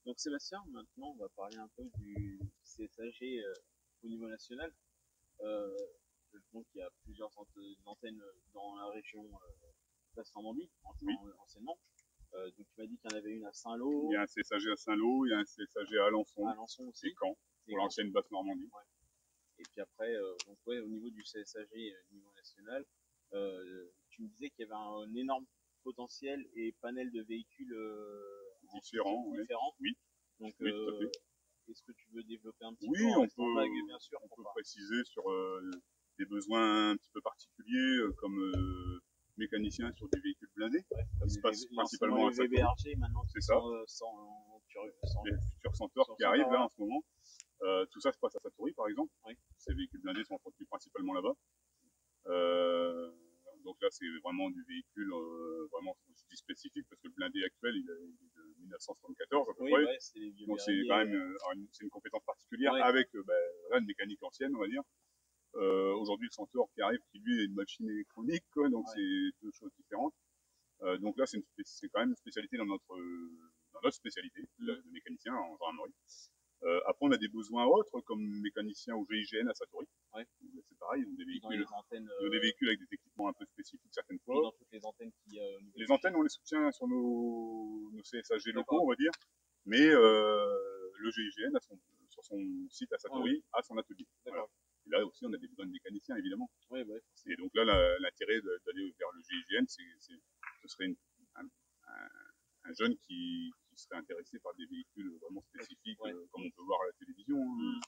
Donc Sébastien, maintenant on va parler un peu du CSAG au niveau national. Euh, je pense qu'il y a plusieurs antennes dans la région Basse-Normandie, Oui, anciennement. Donc tu m'as dit qu'il y en avait une à il y Saint-Lô, a un CSAG à Saint-Lô, il y a un CSAG à à Alençon Alençon et aussi, Caen, et pour Caen. l'ancienne Basse-Normandie. Ouais. Et puis après, donc ouais, au niveau du CSAG au niveau national, tu me disais qu'il y avait un énorme potentiel et panel de véhicules Différents, oui. différents. Oui, Donc, oui, tout à fait. est-ce que tu veux développer un petit peu Oui, en restant vague, bien sûr, on pour peut pas. préciser sur des besoins un petit peu particuliers, comme mécanicien sur des véhicules blindés, Ouais, qui comme se passent l'anciennement principalement les à Satory. VBRG, maintenant C'est qui ça, sont les futurs Centaures qui Centaure, arrivent là voilà. en ce moment. Tout ça se passe à Satory, par exemple. Oui, Ces véhicules blindés sont entretenus principalement là-bas. Euh, donc là, c'est vraiment du véhicule vraiment spécifique parce que le blindé actuel, il est de 1974 à peu oui, près. ouais, c'est les vieux Donc c'est quand berriers. même c'est une compétence particulière Ouais, avec une mécanique ancienne, on va dire. Aujourd'hui, le Centaure qui arrive, qui lui est une machine électronique, quoi, donc ouais, c'est deux choses différentes. Donc là, c'est quand même une spécialité dans notre spécialité de mécanicien en gendarmerie. Après, on a des besoins autres, comme mécanicien au GIGN à Satory. ouais. C'est pareil, Puis dans les antennes, ils ont des véhicules avec des équipements un peu spécifiques certaines puis fois. dans toutes les antennes qui au niveau Les du antennes, on les soutient sur nos CSAG locaux, D'accord, on va dire, mais le GIGN, sur son site à ouais, ouais, Satory, a son atelier. Voilà. d'accord. Et là aussi, on a des besoins de mécaniciens, évidemment. Ouais, ouais, Et forcément. donc là, l'intérêt d'aller vers le GIGN, ce serait un jeune qui serait intéressé par des véhicules vraiment spécifiques, Ouais. comme on peut voir à la télévision. Hein. Mm.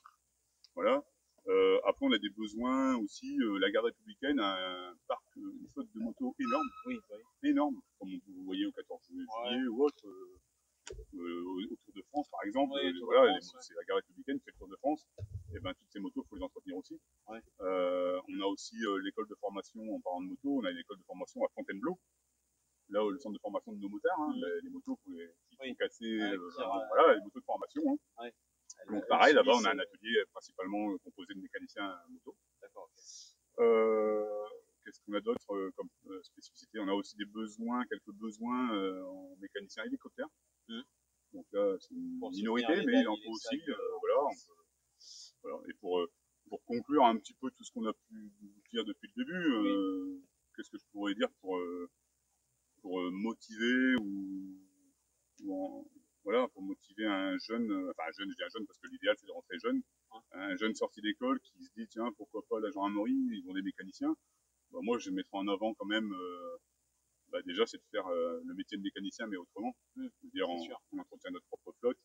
Voilà. Après, on a des besoins aussi. La garde républicaine a un parc, une flotte de motos énorme, Oui, oui. énorme, comme vous voyez au 14 Ouais, juillet ou autre, au Tour de France, par exemple. ouais, Tour de Voilà, France, ouais. c'est la garde républicaine qui fait le Tour de France. Et ben, toutes ces motos, il faut les entretenir aussi. Ouais. On a aussi l'école de formation, en parlant de moto, on a une école de formation à Fontainebleau, là, le centre de formation de nos motards, hein, Mm. les motos qui Oui. sont cassées, Ouais, voilà, les motos de formation. Hein. ouais. Donc Elles pareil, là-bas, on subissent. a un atelier principalement composé de mécaniciens moto. D'accord, ok. Qu'est-ce qu'on a d'autre comme spécificité? On a aussi des besoins, quelques besoins en mécanicien hélicoptère. Mm. Donc là, c'est une Pour soutenir minorité, les mais il en BALI, faut les aussi. SAG Voilà, en France. voilà. Et pour conclure un petit peu tout ce qu'on a pu dire depuis le début, Oui, qu'est-ce que je pourrais dire pour motiver voilà, pour motiver un jeune, enfin un jeune, je dis un jeune parce que l'idéal c'est de rentrer jeune, hein, un jeune sorti d'école qui se dit tiens pourquoi pas la gendarmerie, ils ont des mécaniciens. Bah, moi je mettrais en avant quand même, déjà c'est de faire le métier de mécanicien mais autrement, c'est-à-dire c'est sûr. on entretient notre propre flotte,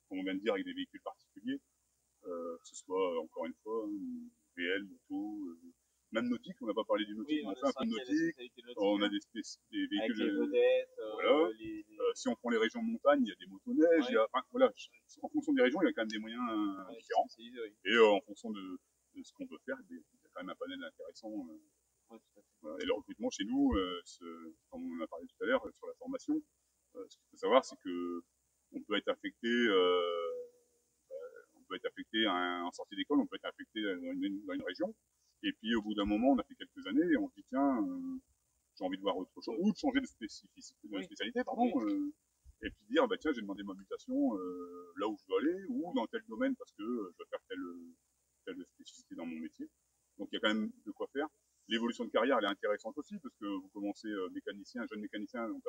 comme on vient de dire avec des véhicules particuliers, que ce soit encore une fois VL, moto, même nautique, on n'a pas parlé du nautique, Oui, mais on c'est fait un peu vrai de qu'il y a la nautique, spécialité nautique, on a hein, des avec véhicules, les vedettes, voilà. Si on prend les régions de montagne, il y a des motoneiges, ouais, enfin, voilà, en fonction des régions, il y a quand même des moyens ouais, différents. spécialisé, oui. Et en fonction de ce qu'on peut faire, il y a quand même un panel intéressant. Ouais, tout à fait. Voilà. Et le recrutement chez nous, comme on en a parlé tout à l'heure sur la formation, ce qu'il faut savoir, c'est que on peut être affecté, en sortie d'école, on peut être affecté dans une région. Et puis au bout d'un moment, on a fait quelques années et on se dit tiens, j'ai envie de voir autre chose, ou de changer de Oui, spécialité, oui, pardon, et puis dire, bah tiens, j'ai demandé ma mutation là où je dois aller, ou dans tel domaine parce que je dois faire telle spécificité dans mon métier. Donc il y a quand même de quoi faire. L'évolution de carrière, elle est intéressante aussi, parce que vous commencez mécanicien, jeune mécanicien, donc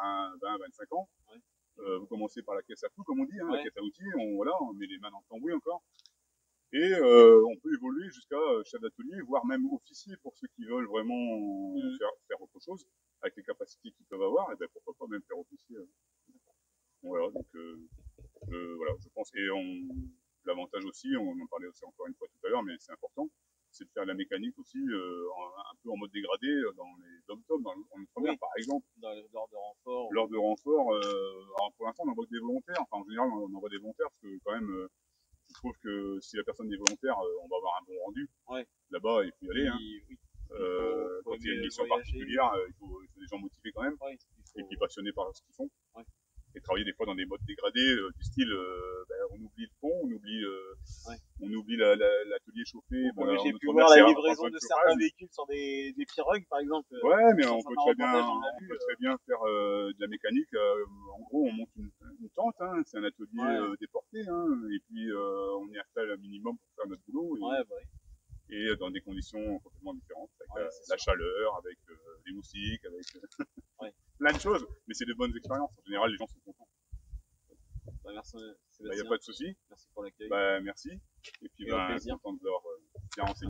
à 25 ans, ouais, vous commencez par la caisse à clous, comme on dit, hein, la ouais, caisse à outils, voilà, on met les mains dans le cambouis encore, et on peut évoluer jusqu'à chef d'atelier, voire même officier pour ceux qui veulent vraiment mm, faire autre chose, avec les capacités qu'ils peuvent avoir, et ben pourquoi pas même faire officier. Voilà, donc voilà, je pense. Et l'avantage aussi, on en parlait aussi encore une fois tout à l'heure, mais c'est important, c'est de faire la mécanique aussi un peu en mode dégradé dans les dom-toms, en outre-mer oui, par exemple. lors de renfort, Lors de renfort, alors pour l'instant on envoie que des volontaires, enfin en général on envoie des volontaires parce que quand même je trouve que si la personne est volontaire, on va avoir un bon rendu. ouais, Là-bas, il faut y aller. Hein. oui, faut Quand il y a une aimer mission voyager, particulière, il faut des gens motivés quand même, ouais, et puis passionnés par ce qu'ils font. ouais, Et travailler des fois dans des modes dégradés, du style, on oublie le pont, ouais. on oublie l'atelier chauffé, Oui, en j'ai pu outre-mer, voir c'est la pas livraison besoin de de chauffage. certains véhicules sur des pirogues, par exemple. Ouais, mais Dans certains reportages, on l'a vu. on peut très bien faire de la mécanique. En gros, on monte une tente, hein, c'est un atelier déporté, hein, et puis on y installe un minimum pour faire notre boulot, et dans des conditions complètement différentes, avec la chaleur, avec les moustiques, avec plein de choses, mais c'est de bonnes expériences. En général, les gens sont contents. Merci, Il n'y a pas de souci. Merci pour l'accueil. Merci. Et puis, content de leur bien renseigner.